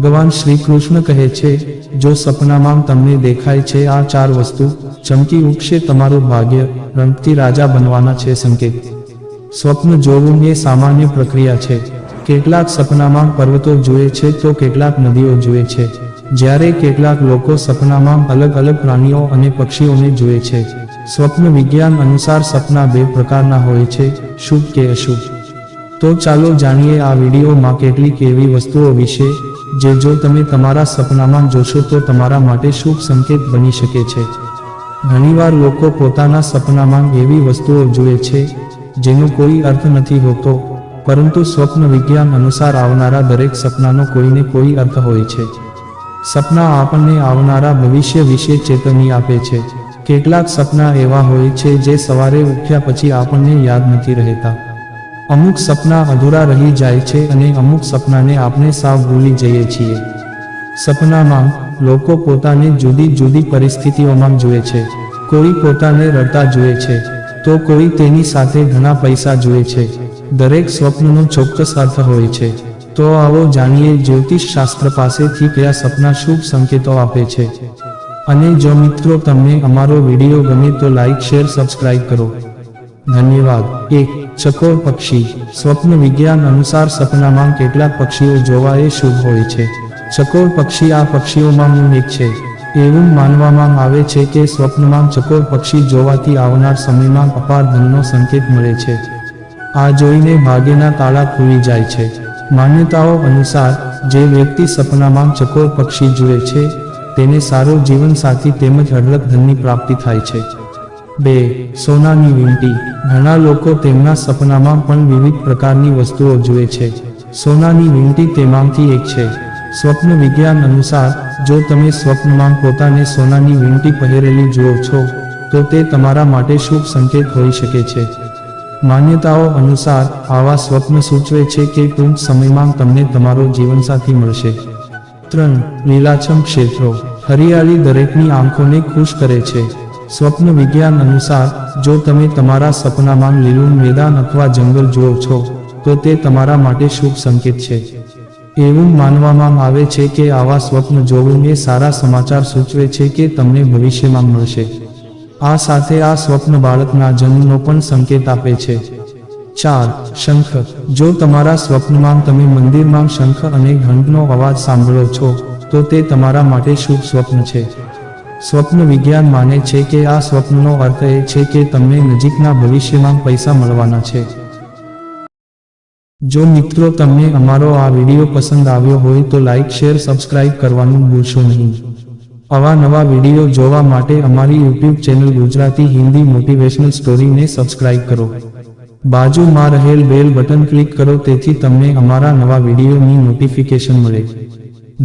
ભગવાન શ્રી કૃષ્ણ કહે છે, જો સપનામાં તમને દેખાય છે આ 4 વસ્તુ, ચમકી ઉઠશે તમારું ભાગ્ય, રંગથી રાજા બનવાના છે સંકેત. સ્વપ્ન જોવું એ સામાન્ય પ્રક્રિયા છે. કેટલાક સપનામાં પર્વતો જુએ છે તો કેટલાક નદીઓ જુએ છે, જ્યારે કેટલાક લોકો સપનામાં અલગ અલગ પ્રાણીઓ અને પક્ષીઓને જુએ છે. સ્વપ્ન વિજ્ઞાન અનુસાર સપના 2 પ્રકારના હોય છે, શુભ કે અશુભ. તો ચાલો જાણીએ આ વિડીયોમાં કેટલીક એવી વસ્તુઓ વિશે જે જો તમે તમારા સપનામાં જોશો તો તમારા માટે શુભ સંકેત બની શકે છે. ઘણીવાર લોકો પોતાના સપનામાં એવી વસ્તુઓ જુએ છે જેનો કોઈ અર્થ નથી હોતો, પરંતુ સ્વપ્ન વિજ્ઞાન અનુસાર આવનારા દરેક સપનાનો કોઈને કોઈ અર્થ હોય છે. સપના આપણને આવનારા ભવિષ્ય વિશે ચેતવણી આપે છે. કેટલાક સપના એવા હોય છે જે સવારે ઉઠ્યા પછી આપણને યાદ નથી રહેતા. અમુક સપના અધૂરા રહી જાય છે અને અમુક સપનાને આપણે સાવ ભૂલી જઈએ છીએ. સપનામાં લોકો પોતાને જુદી જુદી પરિસ્થિતિઓમાં જુએ છે. કોઈ પોતાને રડતા જુએ છે તો કોઈ તેની સાથે ઘણા પૈસા જુએ છે. દરેક સ્વપ્નનો ચોક્કસ અર્થ હોય છે. તો આવો જાણીએ જ્યોતિષ શાસ્ત્ર પાસેથી કયા સપના શુભ સંકેતો આપે છે. અને જો મિત્રો તમને અમારો વિડીયો ગમે તો લાઈક, શેર, સબસ્ક્રાઇબ કરો. ધન્યવાદ. 1. ચકોર પક્ષી. સ્વપ્ન વિજ્ઞાન અનુસાર સપનામાં કેટલાક પક્ષીઓ જોવા એ શુભ હોય છે. ચકોર પક્ષી આ પક્ષીઓમાં એક છે. એવું માનવામાં આવે છે કે સ્વપ્નમાં ચકોર પક્ષી જોવાથી આવનાર સમયમાં અપાર ધનનો સંકેત મળે છે. આ જોઈને ભાગ્યના તાળા ખુલી જાય છે. માન્યતાઓ અનુસાર જે વ્યક્તિ સપનામાં ચકોર પક્ષી જુએ છે તેને સારો જીવનસાથી તેમજ અઢળક ધનની પ્રાપ્તિ થાય છે. 2. સોનાની વીંટી. ઘણા લોકો તેમના સપનામાં પણ વિવિધ પ્રકારની વસ્તુઓ જુએ છે. સોનાની વીંટી તેમાંથી એક છે. સ્વપ્ન વિજ્ઞાન અનુસાર જો તમે સ્વપ્નમાં પોતાને સોનાની વીંટી પહેરેલી જુઓ છો તો તે તમારા માટે શુભ સંકેત હોઈ શકે છે. માન્યતાઓ અનુસાર આવા સ્વપ્ન સૂચવે છે કે ટૂંક સમયમાં તમને તમારો જીવનસાથી મળશે. 3. લીલાછમ ક્ષેત્રો. હરિયાળી દરેકની આંખોને ખુશ કરે છે. સ્વપ્ન વિજ્ઞાન અનુસાર જો તમે તમારા સપનામાં લીલું મેદાન અથવા જંગલ જુઓ છો તો તે તમારા માટે શુભ સંકેત છે. એવું માનવામાં આવે છે કે આવા સ્વપ્ન જોવું એ સારા સમાચાર સૂચવે છે કે તમને ભવિષ્યમાં મળશે. આ સાથે આ સ્વપ્ન બાળકના જન્મનો પણ સંકેત આપે છે. 4. શંખ. જો તમારા સ્વપ્નમાં તમે મંદિરમાં શંખ અને ઘંટનો અવાજ સાંભળો છો તો તે તમારા માટે શુભ સ્વપ્ન છે. સ્વપ્ન વિજ્ઞાન માને છે કે આ સ્વપ્નનો અર્થ એ છે કે તમને નજીકના ભવિષ્યમાં પૈસા મળવાના છે. જો મિત્રો તમને અમારો આ વિડીયો પસંદ આવ્યો હોય તો લાઈક, શેર, સબસ્ક્રાઇબ કરવાનું ભૂલશો નહીં. આવા નવા વિડીયો જોવા માટે અમારી YouTube channel Gujarati Hindi motivational સ્ટોરીને સબસ્ક્રાઇબ કરો. બાજુમાં રહેલ બેલ બટન ક્લિક કરો તેથી તમને અમારા નવા વિડીયોની નોટિફિકેશન મળે.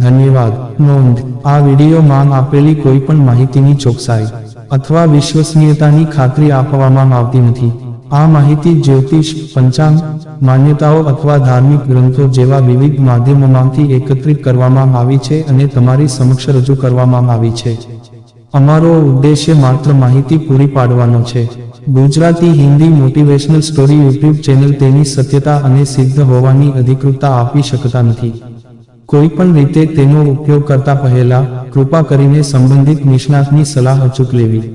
ધન્યવાદ. નોંધ: આ વિડીયોમાં આપેલી કોઈ પણ માહિતીની ચોકસાઈ અથવા વિશ્વસનીયતાની ખાતરી આપવામાં આવતી નથી. આ માહિતી જ્યોતિષ, પંચાંગ, માન્યતાઓ અથવા ધાર્મિક ગ્રંથો જેવા વિવિધ માધ્યમોમાંથી એકત્રિત કરવામાં આવી છે અને તમારી સમક્ષ રજૂ કરવામાં આવી છે. અમારો ઉદ્દેશ્ય માત્ર માહિતી પૂરી પાડવાનો છે. Gujarati Hindi motivational story YouTube channel તેની સત્યતા અને સિદ્ધ હોવાની અધિકૃતતા આપી શકતા નથી. કોઈ પણ રીતે તેનો ઉપયોગ કરતા પહેલા કૃપા કરીને સંબંધિત નિષ્ણાતની સલાહ અચૂક લેવી.